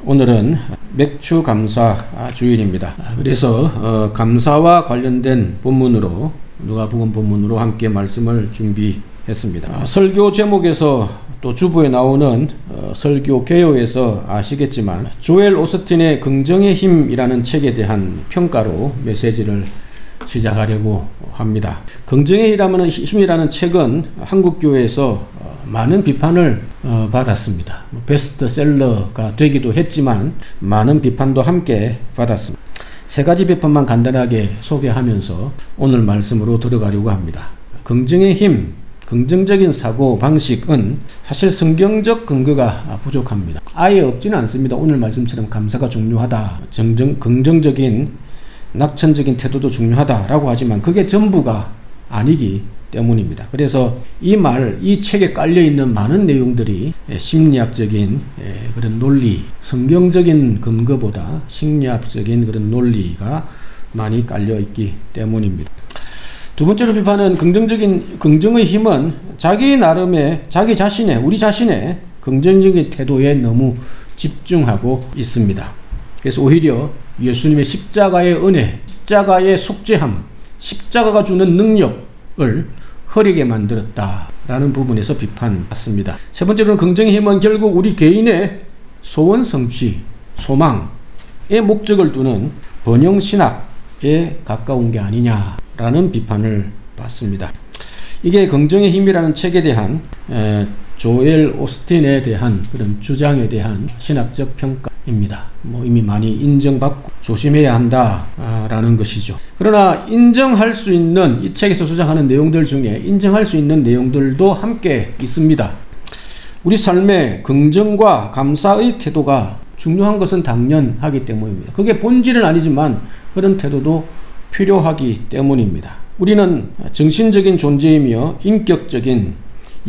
오늘은 맥주 감사 주일입니다. 그래서 감사와 관련된 본문으로 누가복음 본문으로 함께 말씀을 준비했습니다. 설교 제목에서 또 주부에 나오는 설교 개요에서 아시겠지만 조엘 오스틴의 긍정의 힘이라는 책에 대한 평가로 메시지를 시작하려고 합니다. 긍정의 힘이라는 책은 한국교회에서 많은 비판을 받았습니다. 베스트셀러가 되기도 했지만 많은 비판도 함께 받았습니다. 세 가지 비판만 간단하게 소개하면서 오늘 말씀으로 들어가려고 합니다. 긍정의 힘, 긍정적인 사고 방식은 사실 성경적 근거가 부족합니다. 아예 없지는 않습니다. 오늘 말씀처럼 감사가 중요하다, 긍정적인 낙천적인 태도도 중요하다라고 하지만 그게 전부가 아니기 때문입니다. 그래서 이 책에 깔려있는 많은 내용들이 심리학적인 그런 논리, 성경적인 근거보다 심리학적인 그런 논리가 많이 깔려있기 때문입니다. 두 번째로 비판은 긍정의 힘은 자기 나름의 우리 자신의 긍정적인 태도에 너무 집중하고 있습니다. 그래서 오히려 예수님의 십자가의 은혜, 십자가의 속죄함, 십자가가 주는 능력을 흐리게 만들었다라는 부분에서 비판받습니다. 세 번째로는 긍정의 힘은 결국 우리 개인의 소원 성취, 소망의 목적을 두는 번영신학에 가까운 게 아니냐라는 비판을 받습니다. 이게 긍정의 힘이라는 책에 대한 조엘 오스틴에 대한 그런 주장에 대한 신학적 평가입니다. 이미 많이 인정받고 조심해야 한다라는 것이죠. 그러나 인정할 수 있는 이 책에서 주장하는 내용들 중에 인정할 수 있는 내용들도 함께 있습니다. 우리 삶의 긍정과 감사의 태도가 중요한 것은 당연하기 때문입니다. 그게 본질은 아니지만 그런 태도도 필요하기 때문입니다. 우리는 정신적인 존재이며 인격적인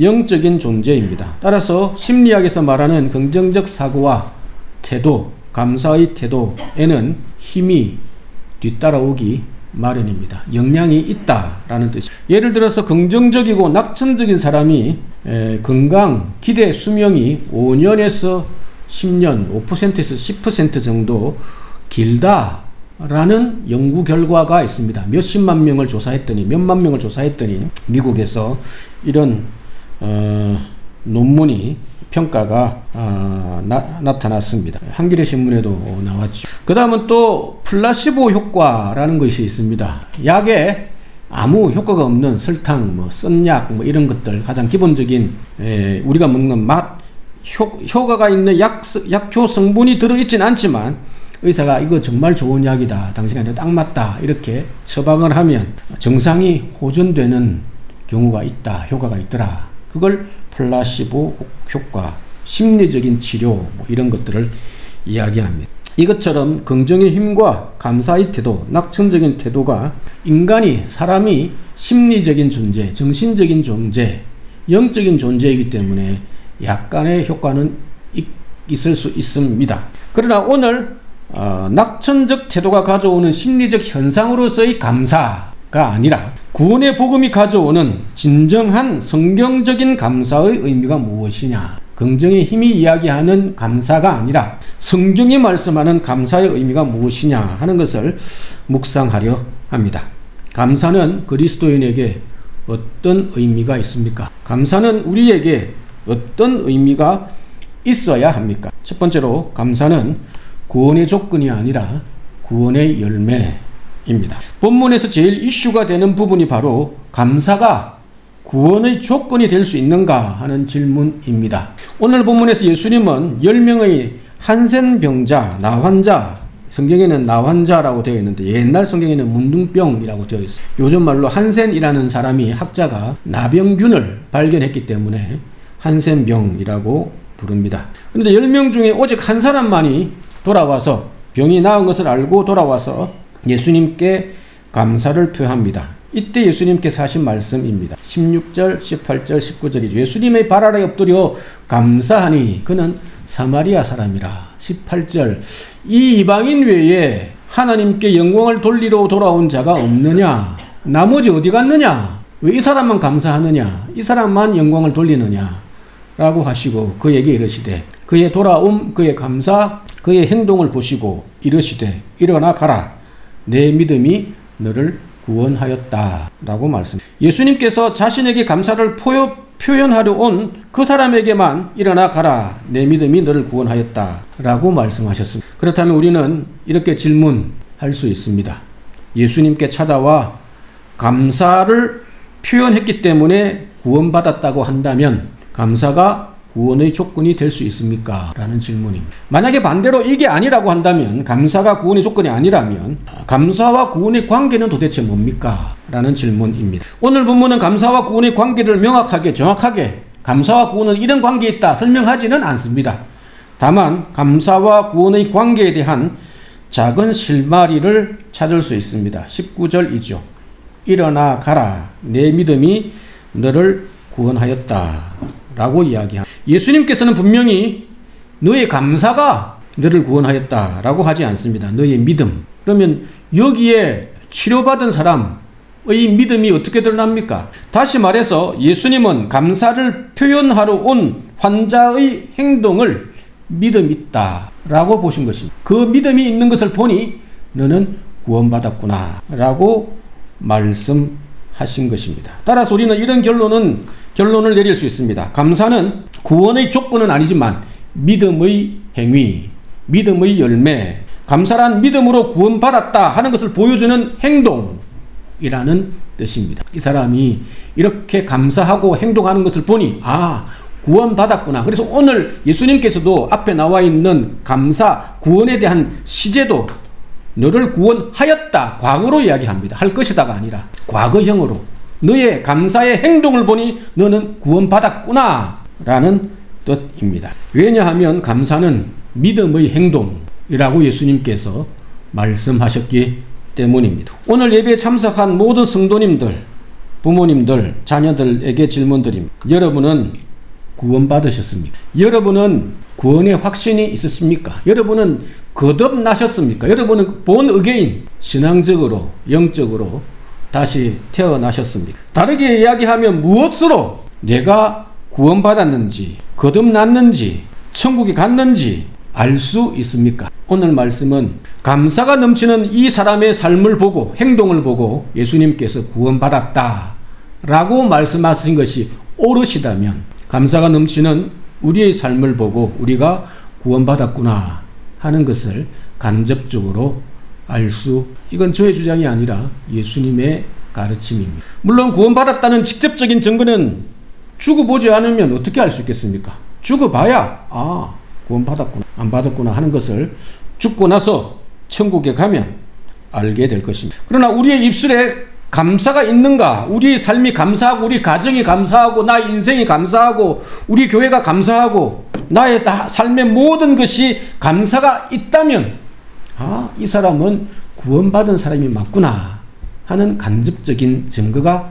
영적인 존재입니다. 따라서 심리학에서 말하는 긍정적 사고와 태도, 감사의 태도에는 힘이 뒤따라오기 마련입니다. 영향이 있다라는 뜻입니다. 예를 들어서 긍정적이고 낙천적인 사람이 건강, 기대 수명이 5년에서 10년, 5%에서 10% 정도 길다라는 연구 결과가 있습니다. 몇만 명을 조사했더니 미국에서 이런 논문이 평가가 나타났습니다. 한겨레 신문에도 나왔죠. 그 다음은 또 플라시보 효과라는 것이 있습니다. 약에 아무 효과가 없는 설탕, 쓴약 이런 것들, 가장 기본적인 우리가 먹는 맛, 효과가 있는 약효 성분이 들어있진 않지만 의사가 이거 정말 좋은 약이다, 당신한테 딱 맞다 이렇게 처방을 하면 증상이 호전되는 경우가 있다, 효과가 있더라. 그걸 플라시보 효과, 심리적인 치료 이런 것들을 이야기합니다. 이것처럼 긍정의 힘과 감사의 태도, 낙천적인 태도가 사람이 심리적인 존재, 정신적인 존재, 영적인 존재이기 때문에 약간의 효과는 있을 수 있습니다. 그러나 오늘 낙천적 태도가 가져오는 심리적 현상으로서의 감사가 아니라 구원의 복음이 가져오는 진정한 성경적인 감사의 의미가 무엇이냐, 긍정의 힘이 이야기하는 감사가 아니라 성경이 말씀하는 감사의 의미가 무엇이냐 하는 것을 묵상하려 합니다. 감사는 그리스도인에게 어떤 의미가 있습니까? 감사는 우리에게 어떤 의미가 있어야 합니까? 첫 번째로 감사는 구원의 조건이 아니라 구원의 열매입니다. 본문에서 제일 이슈가 되는 부분이 바로 감사가 구원의 조건이 될 수 있는가 하는 질문입니다. 오늘 본문에서 예수님은 10명의 한센병자, 나환자, 성경에는 나환자라고 되어 있는데 옛날 성경에는 문둥병이라고 되어 있어요. 요즘 말로 한센이라는 사람이 학자가 나병균을 발견했기 때문에 한센병이라고 부릅니다. 그런데 10명 중에 오직 한 사람만이 돌아와서 병이 나은 것을 알고 돌아와서 예수님께 감사를 표합니다. 이때 예수님께서 하신 말씀입니다. 16절, 18절, 19절이죠. 예수님의 발 아래 엎드려 감사하니 그는 사마리아 사람이라. 18절, 이 이방인 외에 하나님께 영광을 돌리러 돌아온 자가 없느냐? 나머지 어디 갔느냐? 왜 이 사람만 감사하느냐? 이 사람만 영광을 돌리느냐? 라고 하시고 그에게 이르시되 그의 돌아옴, 그의 감사, 그의 행동을 보시고 이르시되 일어나 가라 내 믿음이 너를 구원하였다 라고 말씀. 예수님께서 자신에게 감사를 표현하려 온 그 사람에게만 일어나 가라 내 믿음이 너를 구원하였다 라고 말씀하셨습니다. 그렇다면 우리는 이렇게 질문할 수 있습니다. 예수님께 찾아와 감사를 표현했기 때문에 구원받았다고 한다면 감사가 구원의 조건이 될 수 있습니까? 라는 질문입니다. 만약에 반대로 이게 아니라고 한다면, 감사가 구원의 조건이 아니라면 감사와 구원의 관계는 도대체 뭡니까? 라는 질문입니다. 오늘 본문은 감사와 구원의 관계를 명확하게 정확하게 감사와 구원은 이런 관계에 있다 설명하지는 않습니다. 다만 감사와 구원의 관계에 대한 작은 실마리를 찾을 수 있습니다. 19절이죠. 일어나 가라 내 믿음이 너를 구원하였다 라고 이야기합니다. 예수님께서는 분명히 너의 감사가 너를 구원하였다 라고 하지 않습니다. 너의 믿음. 그러면 여기에 치료받은 사람의 믿음이 어떻게 드러납니까? 다시 말해서 예수님은 감사를 표현하러 온 환자의 행동을 믿음 있다 라고 보신 것입니다. 그 믿음이 있는 것을 보니 너는 구원받았구나 라고 말씀하신 것입니다. 따라서 우리는 이런 결론을 내릴 수 있습니다. 감사는 구원의 조건은 아니지만 믿음의 행위, 믿음의 열매, 감사란 믿음으로 구원받았다 하는 것을 보여주는 행동이라는 뜻입니다. 이 사람이 이렇게 감사하고 행동하는 것을 보니 구원받았구나. 그래서 오늘 예수님께서도 앞에 나와 있는 감사, 구원에 대한 시제도 너를 구원하였다 과거로 이야기합니다. 할 것이다가 아니라 과거형으로 너의 감사의 행동을 보니 너는 구원받았구나 라는 뜻입니다. 왜냐하면 감사는 믿음의 행동이라고 예수님께서 말씀하셨기 때문입니다. 오늘 예배에 참석한 모든 성도님들, 부모님들, 자녀들에게 질문드립니다. 여러분은 구원받으셨습니까? 여러분은 구원의 확신이 있으십니까? 여러분은 거듭나셨습니까? 여러분은 본 어게인, 신앙적으로, 영적으로 다시 태어나셨습니까? 다르게 이야기하면 무엇으로 내가 구원받았는지, 거듭났는지, 천국에 갔는지 알 수 있습니까? 오늘 말씀은 감사가 넘치는 이 사람의 삶을 보고, 행동을 보고 예수님께서 구원받았다 라고 말씀하신 것이 옳으시다면, 감사가 넘치는 우리의 삶을 보고 우리가 구원받았구나 하는 것을 간접적으로 이건 저의 주장이 아니라 예수님의 가르침입니다. 물론 구원받았다는 직접적인 증거는 죽어 보지 않으면 어떻게 알 수 있겠습니까? 죽어 봐야 구원받았구나 안 받았구나 하는 것을 죽고 나서 천국에 가면 알게 될 것입니다. 그러나 우리의 입술에 감사가 있는가? 우리 삶이 감사하고 우리 가정이 감사하고 나의 인생이 감사하고 우리 교회가 감사하고 나의 삶의 모든 것이 감사가 있다면 이 사람은 구원받은 사람이 맞구나 하는 간접적인 증거가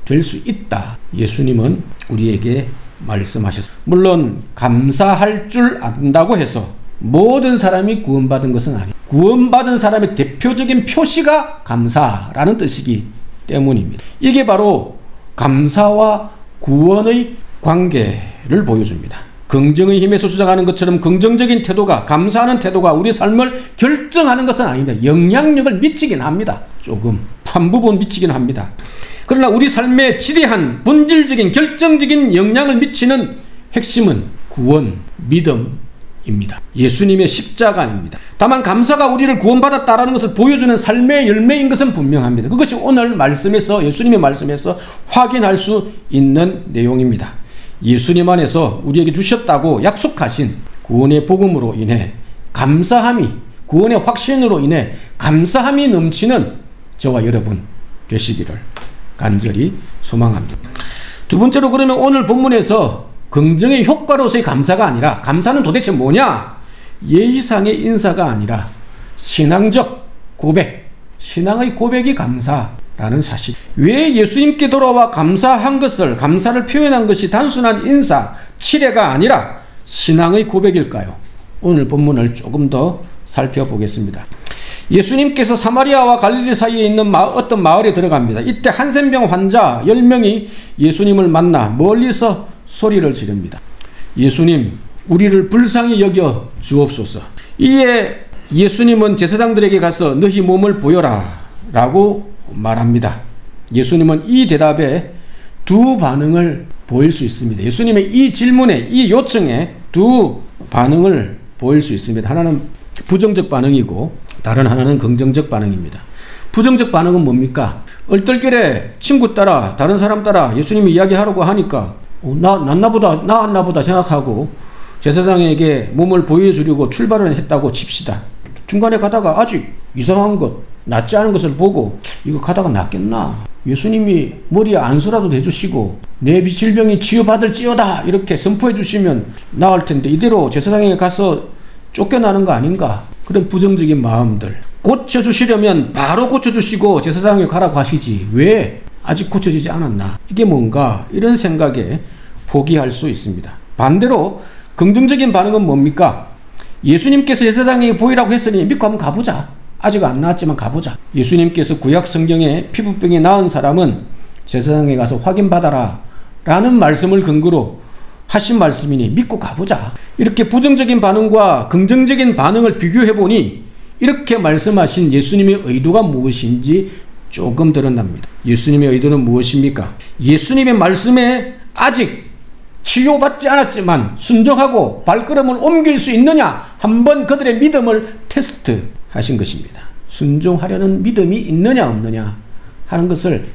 될 수 있다. 예수님은 우리에게 말씀하셨습니다. 물론 감사할 줄 안다고 해서 모든 사람이 구원받은 것은 아니에요. 구원받은 사람의 대표적인 표시가 감사라는 뜻이기 때문입니다. 이게 바로 감사와 구원의 관계를 보여줍니다. 긍정의 힘에서 주장하는 것처럼 긍정적인 태도가, 감사하는 태도가 우리 삶을 결정하는 것은 아닙니다. 영향력을 미치긴 합니다. 조금 한 부분 미치긴 합니다. 그러나 우리 삶에 지대한 본질적인 결정적인 영향을 미치는 핵심은 구원, 믿음입니다. 예수님의 십자가입니다. 다만 감사가 우리를 구원받았다라는 것을 보여주는 삶의 열매인 것은 분명합니다. 그것이 오늘 말씀에서, 예수님의 말씀에서 확인할 수 있는 내용입니다. 예수님 안에서 우리에게 주셨다고 약속하신 구원의 복음으로 인해 감사함이, 구원의 확신으로 인해 감사함이 넘치는 저와 여러분 되시기를 간절히 소망합니다. 두 번째로, 그러면 오늘 본문에서 긍정의 효과로서의 감사가 아니라, 감사는 도대체 뭐냐? 예의상의 인사가 아니라 신앙적 고백, 신앙의 고백이 감사라는 사실. 왜 예수님께 돌아와 감사한 것을, 감사를 표현한 것이 단순한 인사, 치레가 아니라 신앙의 고백일까요? 오늘 본문을 조금 더 살펴보겠습니다. 예수님께서 사마리아와 갈릴리 사이에 있는 어떤 마을에 들어갑니다. 이때 한센병 환자 10명이 예수님을 만나 멀리서 소리를 지릅니다. 예수님, 우리를 불쌍히 여겨 주옵소서. 이에 예수님은 제사장들에게 가서 너희 몸을 보여라 라고 말합니다. 예수님은 이 대답에 두 반응을 보일 수 있습니다. 예수님의 이 질문에, 이 요청에 두 반응을 보일 수 있습니다. 하나는 부정적 반응이고 다른 하나는 긍정적 반응입니다. 부정적 반응은 뭡니까? 얼떨결에 친구 따라 다른 사람 따라 예수님이 이야기하라고 하니까 나았나보다 생각하고 제사장에게 몸을 보여주려고 출발을 했다고 칩시다. 중간에 가다가 아직 이상한 것, 낫지 않은 것을 보고 이거 가다가 낫겠나? 예수님이 머리에 안수라도 대주시고 내 질병이 치유받을지어다 이렇게 선포해 주시면 나을 텐데 이대로 제사장에게 가서 쫓겨나는 거 아닌가? 그런 부정적인 마음들. 고쳐주시려면 바로 고쳐주시고 제사장에 가라고 하시지 왜 아직 고쳐지지 않았나? 이게 뭔가? 이런 생각에 포기할 수 있습니다. 반대로 긍정적인 반응은 뭡니까? 예수님께서 제사장에게 보이라고 했으니 믿고 한번 가보자. 아직 안 나았지만 가보자. 예수님께서 구약 성경에 피부병이 나은 사람은 제사장에 가서 확인받아라 라는 말씀을 근거로 하신 말씀이니 믿고 가보자. 이렇게 부정적인 반응과 긍정적인 반응을 비교해보니 이렇게 말씀하신 예수님의 의도가 무엇인지 조금 드러납니다. 예수님의 의도는 무엇입니까? 예수님의 말씀에 아직 치유받지 않았지만 순종하고 발걸음을 옮길 수 있느냐 한번 그들의 믿음을 테스트하신 것입니다. 순종하려는 믿음이 있느냐 없느냐 하는 것을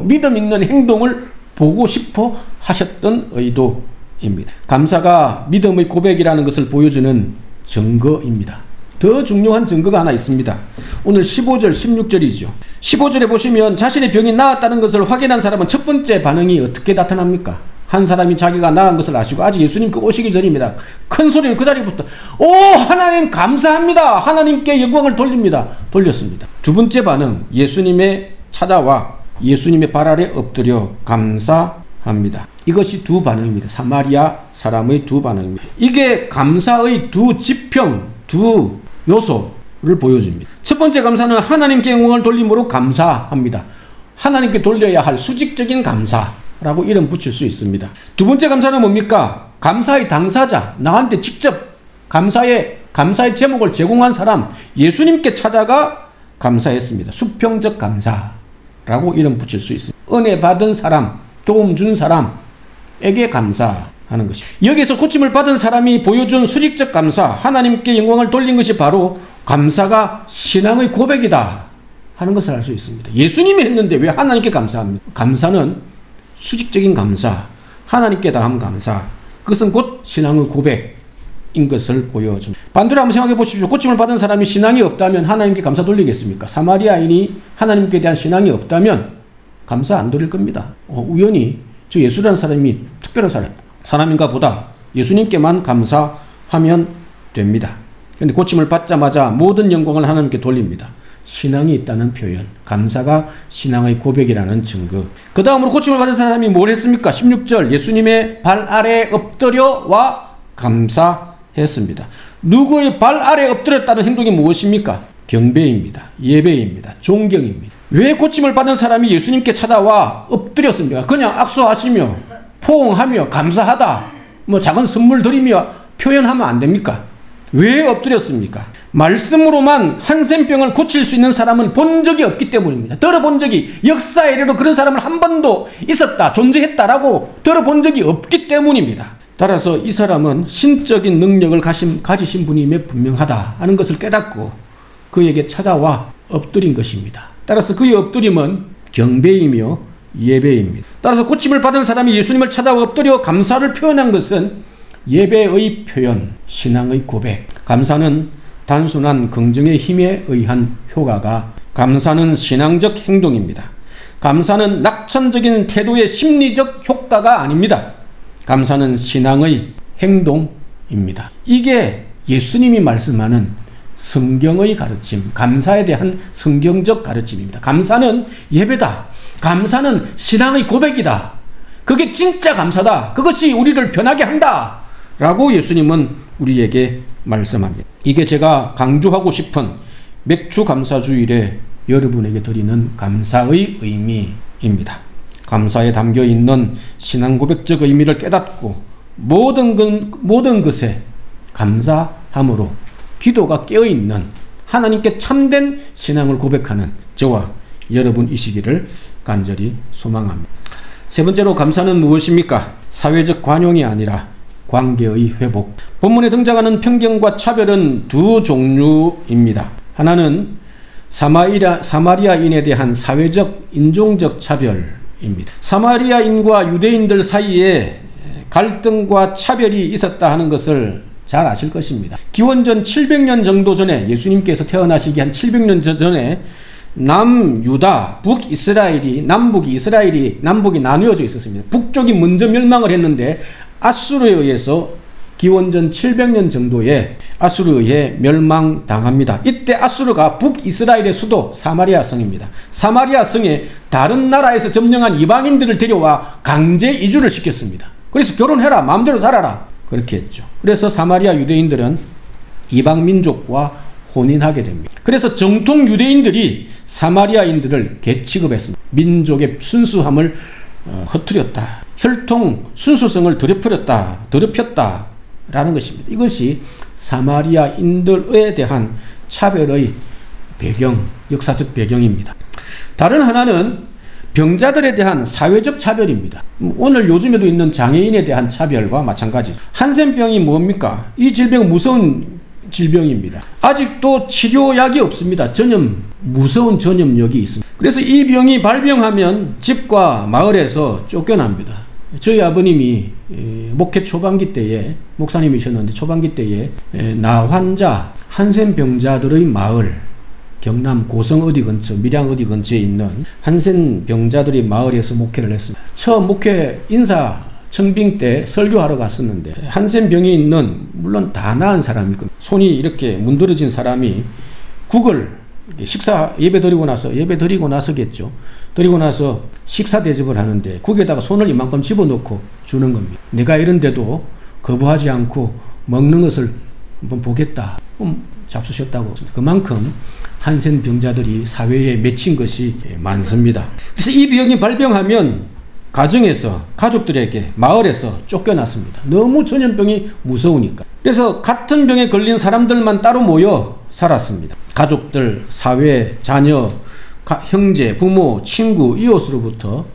믿음 있는 행동을 보고 싶어 하셨던 의도입니다. 감사가 믿음의 고백이라는 것을 보여주는 증거입니다. 더 중요한 증거가 하나 있습니다. 오늘 15절 16절이죠. 15절에 보시면 자신의 병이 나았다는 것을 확인한 사람은 첫 번째 반응이 어떻게 나타납니까? 한 사람이 자기가 나은 것을 아시고 아직 예수님께 오시기 전입니다. 큰 소리로 그 자리부터 오 하나님 감사합니다. 하나님께 영광을 돌렸습니다. 두 번째 반응 예수님의 찾아와 예수님의 발 아래 엎드려 감사합니다. 이것이 두 반응입니다. 사마리아 사람의 두 반응입니다. 이게 감사의 두 지평, 두 요소를 보여줍니다. 첫 번째 감사는 하나님께 영광을 돌림으로 감사합니다. 하나님께 돌려야 할 수직적인 감사라고 이름 붙일 수 있습니다. 두 번째 감사는 뭡니까? 감사의 당사자, 나한테 직접 감사의 제목을 제공한 사람, 예수님께 찾아가 감사했습니다. 수평적 감사라고 이름 붙일 수 있습니다. 은혜 받은 사람, 도움 준 사람에게 감사하는 것입니다. 여기서 고침을 받은 사람이 보여준 수직적 감사, 하나님께 영광을 돌린 것이 바로 감사가 신앙의 고백이다 하는 것을 알 수 있습니다. 예수님이 했는데 왜 하나님께 감사합니까? 감사는 수직적인 감사, 하나님께 다한 감사, 그것은 곧 신앙의 고백인 것을 보여줍니다. 반대로 한번 생각해 보십시오. 고침을 받은 사람이 신앙이 없다면 하나님께 감사 돌리겠습니까? 사마리아인이 하나님께 대한 신앙이 없다면 감사 안 돌릴 겁니다. 우연히 저 예수라는 사람이 특별한 사람인가 보다 예수님께만 감사하면 됩니다. 그런데 고침을 받자마자 모든 영광을 하나님께 돌립니다. 신앙이 있다는 표현, 감사가 신앙의 고백이라는 증거. 그 다음으로 고침을 받은 사람이 뭘 했습니까? 16절 예수님의 발 아래에 엎드려와 감사했습니다. 누구의 발 아래에 엎드렸다는 행동이 무엇입니까? 경배입니다. 예배입니다. 존경입니다. 왜 고침을 받은 사람이 예수님께 찾아와 엎드렸습니까? 그냥 악수하시며 포옹하며 감사하다, 작은 선물 드리며 표현하면 안 됩니까? 왜 엎드렸습니까? 말씀으로만 한센병을 고칠 수 있는 사람은 본 적이 없기 때문입니다. 들어본 적이 역사 이래로 그런 사람을 한 번도 있었다, 존재했다라고 들어본 적이 없기 때문입니다. 따라서 이 사람은 신적인 능력을 가지신 분임에 분명하다 하는 것을 깨닫고 그에게 찾아와 엎드린 것입니다. 따라서 그의 엎드림은 경배이며 예배입니다. 따라서 고침을 받은 사람이 예수님을 찾아와 엎드려 감사를 표현한 것은 예배의 표현, 신앙의 고백. 감사는 단순한 긍정의 힘에 의한 효과가, 감사는 신앙적 행동입니다. 감사는 낙천적인 태도의 심리적 효과가 아닙니다. 감사는 신앙의 행동입니다. 이게 예수님이 말씀하는 성경의 가르침, 감사에 대한 성경적 가르침입니다. 감사는 예배다. 감사는 신앙의 고백이다. 그게 진짜 감사다. 그것이 우리를 변하게 한다. 라고 예수님은 우리에게 말씀합니다. 이게 제가 강조하고 싶은 맥주 감사주일에 여러분에게 드리는 감사의 의미입니다. 감사에 담겨있는 신앙 고백적 의미를 깨닫고 모든 것에 감사함으로 기도가 깨어있는 하나님께 참된 신앙을 고백하는 저와 여러분이시기를 간절히 소망합니다. 세 번째로 감사는 무엇입니까? 사회적 관용이 아니라 관계의 회복. 본문에 등장하는 편견과 차별은 두 종류입니다. 하나는 사마리아인에 대한 사회적, 인종적 차별입니다. 사마리아인과 유대인들 사이에 갈등과 차별이 있었다 하는 것을 잘 아실 것입니다. 기원전 700년 정도 전에, 예수님께서 태어나시기 한 700년 전에 남유다, 북이스라엘이, 남북이 나누어져 있었습니다. 북쪽이 먼저 멸망을 했는데 아수르에 의해서 기원전 700년 정도에 아수르에 의해 멸망당합니다. 이때 아수르가 북이스라엘의 수도 사마리아 성입니다. 사마리아 성에 다른 나라에서 점령한 이방인들을 데려와 강제 이주를 시켰습니다. 그래서 결혼해라, 마음대로 살아라, 그렇게 했죠. 그래서 사마리아 유대인들은 이방 민족과 혼인하게 됩니다. 그래서 정통 유대인들이 사마리아인들을 개취급했습니다. 민족의 순수함을 허투렸다, 혈통 순수성을 더럽혔다라는 것입니다. 이것이 사마리아인들에 대한 차별의 배경, 역사적 배경입니다. 다른 하나는 병자들에 대한 사회적 차별입니다. 오늘 요즘에도 있는 장애인에 대한 차별과 마찬가지죠. 한센병이 뭡니까? 이 질병은 무서운 질병입니다. 아직도 치료약이 없습니다. 무서운 전염력이 있습니다. 그래서 이 병이 발병하면 집과 마을에서 쫓겨납니다. 저희 아버님이 목회 초반기 때에, 목사님이셨는데 초반기 때에 나 환자, 한센병자들의 마을, 경남 고성 어디 근처, 밀양 어디 근처에 있는 한센병자들의 마을에서 목회를 했습니다. 처음 목회 청빙 때 설교하러 갔었는데 한센병이 있는, 물론 다 나은 사람일 겁니다. 손이 이렇게 문드러진 사람이 국을 식사 예배 드리고 나서겠죠. 드리고 나서 식사 대접을 하는데 국에다가 손을 이만큼 집어넣고 주는 겁니다. 내가 이런데도 거부하지 않고 먹는 것을 한번 보겠다. 잡수셨다고. 그만큼 한센 병자들이 사회에 맺힌 것이 많습니다. 그래서 이 병이 발병하면 가정에서, 가족들에게, 마을에서 쫓겨났습니다. 너무 전염병이 무서우니까. 그래서 같은 병에 걸린 사람들만 따로 모여 살았습니다. 가족들, 사회, 자녀, 형제, 부모, 친구, 이웃으로부터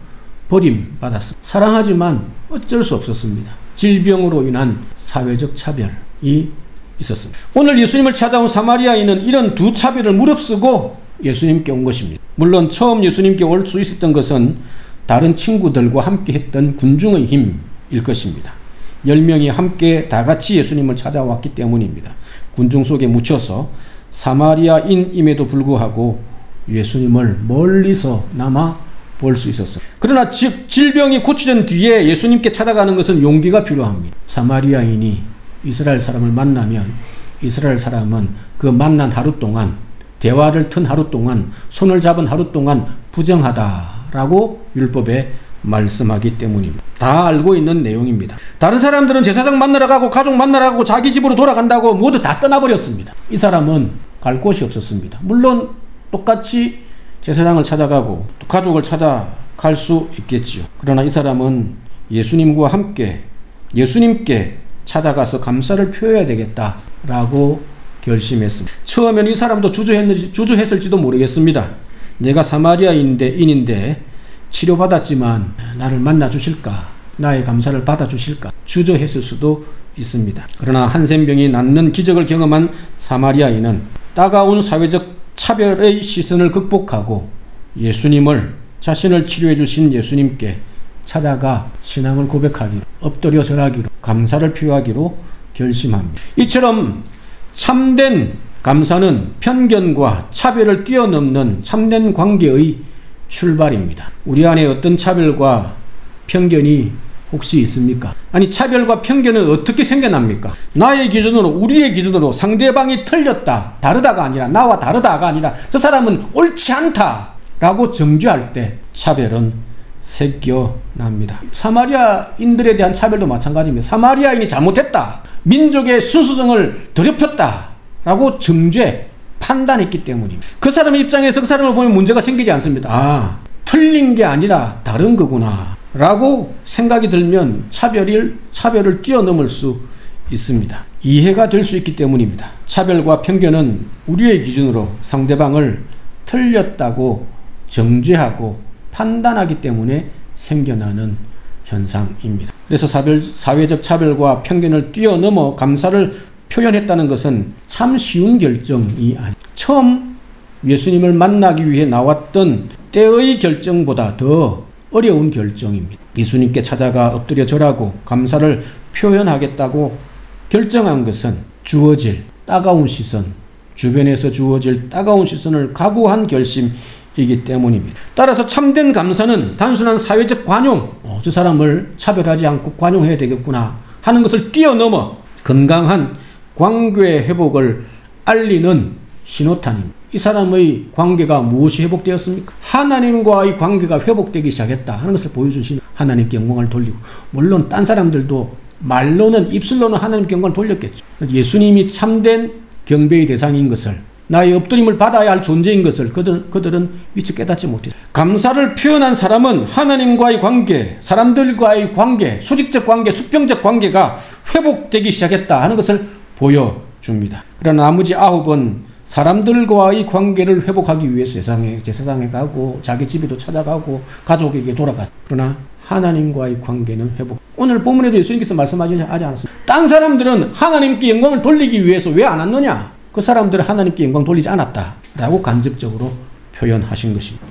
버림받았습니다. 사랑하지만 어쩔 수 없었습니다. 질병으로 인한 사회적 차별이 있었습니다. 오늘 예수님을 찾아온 사마리아인은 이런 두 차별을 무릅쓰고 예수님께 온 것입니다. 물론 처음 예수님께 올 수 있었던 것은 다른 친구들과 함께 했던 군중의 힘일 것입니다. 10명이 함께 다 같이 예수님을 찾아왔기 때문입니다. 군중 속에 묻혀서 사마리아인임에도 불구하고 예수님을 멀리서나마 볼 수 있었어요. 그러나 질병이 고쳐진 뒤에 예수님께 찾아가는 것은 용기가 필요합니다. 사마리아인이 이스라엘 사람을 만나면 이스라엘 사람은 그 만난 하루 동안, 대화를 튼 하루 동안, 손을 잡은 하루 동안 부정하다라고 율법에 말씀하기 때문입니다. 다 알고 있는 내용입니다. 다른 사람들은 제사장 만나러 가고 가족 만나러 가고 자기 집으로 돌아간다고 모두 다 떠나버렸습니다. 이 사람은 갈 곳이 없었습니다. 물론 똑같이 제사장을 찾아가고 또 가족을 찾아갈 수 있겠지요. 그러나 이 사람은 예수님과 함께 예수님께 찾아가서 감사를 표해야 되겠다라고 결심했습니다. 처음엔 이 사람도 주저했을지도 모르겠습니다. 내가 사마리아인인데 치료받았지만 나를 만나주실까? 나의 감사를 받아주실까? 주저했을 수도 있습니다. 그러나 한센병이 낫는 기적을 경험한 사마리아인은 따가운 사회적 차별의 시선을 극복하고 예수님을, 자신을 치료해 주신 예수님께 찾아가 신앙을 고백하기로, 엎드려 절하기로, 감사를 표하기로 결심합니다. 이처럼 참된 감사는 편견과 차별을 뛰어넘는 참된 관계의 출발입니다. 우리 안에 어떤 차별과 편견이 혹시 있습니까? 아니, 차별과 편견은 어떻게 생겨납니까? 나의 기준으로, 우리의 기준으로 상대방이 틀렸다, 다르다가 아니라, 나와 다르다가 아니라 저 사람은 옳지 않다 라고 정죄할 때 차별은 생겨납니다. 사마리아인들에 대한 차별도 마찬가지입니다. 사마리아인이 잘못했다, 민족의 순수성을 더럽혔다 라고 정죄, 판단했기 때문입니다. 그 사람의 입장에서 그 사람을 보면 문제가 생기지 않습니다. 틀린 게 아니라 다른 거구나 라고 생각이 들면 차별을 뛰어넘을 수 있습니다. 이해가 될 수 있기 때문입니다. 차별과 편견은 우리의 기준으로 상대방을 틀렸다고 정죄하고 판단하기 때문에 생겨나는 현상입니다. 그래서 사회적 차별과 편견을 뛰어넘어 감사를 표현했다는 것은 참 쉬운 결정이 아닙니다. 처음 예수님을 만나기 위해 나왔던 때의 결정보다 더 어려운 결정입니다. 예수님께 찾아가 엎드려 절하고 감사를 표현하겠다고 결정한 것은 주어질 따가운 시선, 주변에서 주어질 따가운 시선을 각오한 결심이기 때문입니다. 따라서 참된 감사는 단순한 사회적 관용, 저 사람을 차별하지 않고 관용해야 되겠구나 하는 것을 뛰어넘어 건강한 관계 회복을 알리는 신호탄입니다. 이 사람의 관계가 무엇이 회복되었습니까? 하나님과의 관계가 회복되기 시작했다 하는 것을 보여주시는 하나님께 영광을 돌리고, 물론 딴 사람들도 말로는 입술로는 하나님께 영광을 돌렸겠죠. 예수님이 참된 경배의 대상인 것을, 나의 엎드림을 받아야 할 존재인 것을 그들은 미처 깨닫지 못했어요. 감사를 표현한 사람은 하나님과의 관계, 사람들과의 관계, 수직적 관계, 수평적 관계가 회복되기 시작했다 하는 것을 보여줍니다. 그러나 나머지 9은 사람들과의 관계를 회복하기 위해서 제사장에 가고 자기 집에도 찾아가고 가족에게 돌아가. 그러나 하나님과의 관계는 회복. 오늘 본문에도 예수님께서 말씀하지 않았습니다. 딴 사람들은 하나님께 영광을 돌리기 위해서 왜 안 왔느냐? 그 사람들은 하나님께 영광 돌리지 않았다 라고 간접적으로 표현하신 것입니다.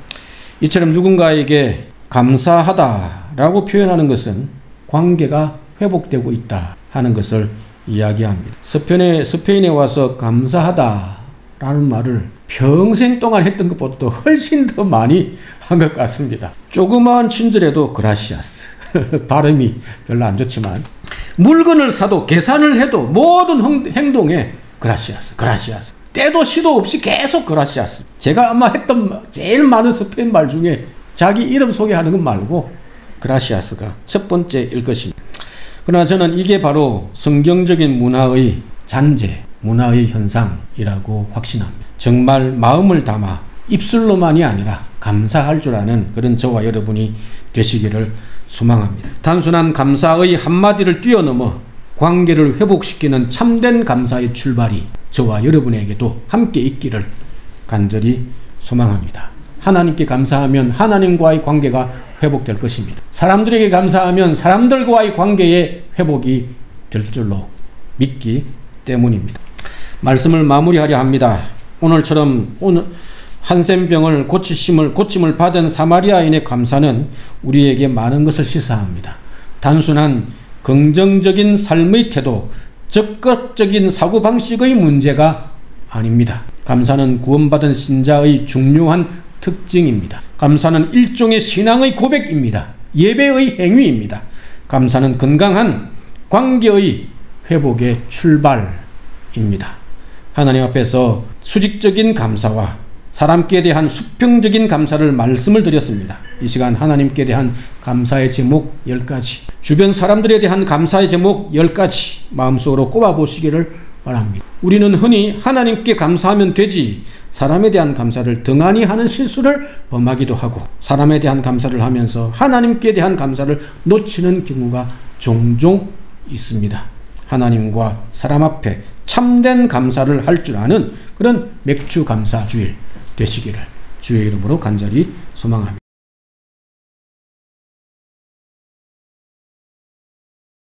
이처럼 누군가에게 감사하다라고 표현하는 것은 관계가 회복되고 있다 하는 것을 이야기합니다. 스페인에 와서 감사하다 라는 말을 평생 동안 했던 것보다 훨씬 더 많이 한 것 같습니다. 조그마한 친절에도 그라시아스 발음이 별로 안 좋지만, 물건을 사도 계산을 해도 모든 행동에 그라시아스 때도 시도 없이 계속 그라시아스. 제가 아마 했던 제일 많은 스페인 말 중에 자기 이름 소개하는 것 말고 그라시아스가 첫 번째일 것입니다. 그러나 저는 이게 바로 성경적인 문화의 잔재, 문화의 현상이라고 확신합니다. 정말 마음을 담아 입술로만이 아니라 감사할 줄 아는 그런 저와 여러분이 되시기를 소망합니다. 단순한 감사의 한마디를 뛰어넘어 관계를 회복시키는 참된 감사의 출발이 저와 여러분에게도 함께 있기를 간절히 소망합니다. 하나님께 감사하면 하나님과의 관계가 회복될 것입니다. 사람들에게 감사하면 사람들과의 관계의 회복이 될 줄로 믿기 때문입니다. 말씀을 마무리하려 합니다. 오늘처럼 한센병을 고침을 받은 사마리아인의 감사는 우리에게 많은 것을 시사합니다. 단순한 긍정적인 삶의 태도, 적극적인 사고방식의 문제가 아닙니다. 감사는 구원받은 신자의 중요한 특징입니다. 감사는 일종의 신앙의 고백입니다. 예배의 행위입니다. 감사는 건강한 관계의 회복의 출발입니다. 하나님 앞에서 수직적인 감사와 사람께 대한 수평적인 감사를 말씀을 드렸습니다. 이 시간 하나님께 대한 감사의 제목 10가지, 주변 사람들에 대한 감사의 제목 10가지 마음속으로 꼽아보시기를 바랍니다. 우리는 흔히 하나님께 감사하면 되지 사람에 대한 감사를 등한히 하는 실수를 범하기도 하고, 사람에 대한 감사를 하면서 하나님께 대한 감사를 놓치는 경우가 종종 있습니다. 하나님과 사람 앞에 참된 감사를 할 줄 아는 그런 맥주 감사 주일 되시기를 주의 이름으로 간절히 소망합니다.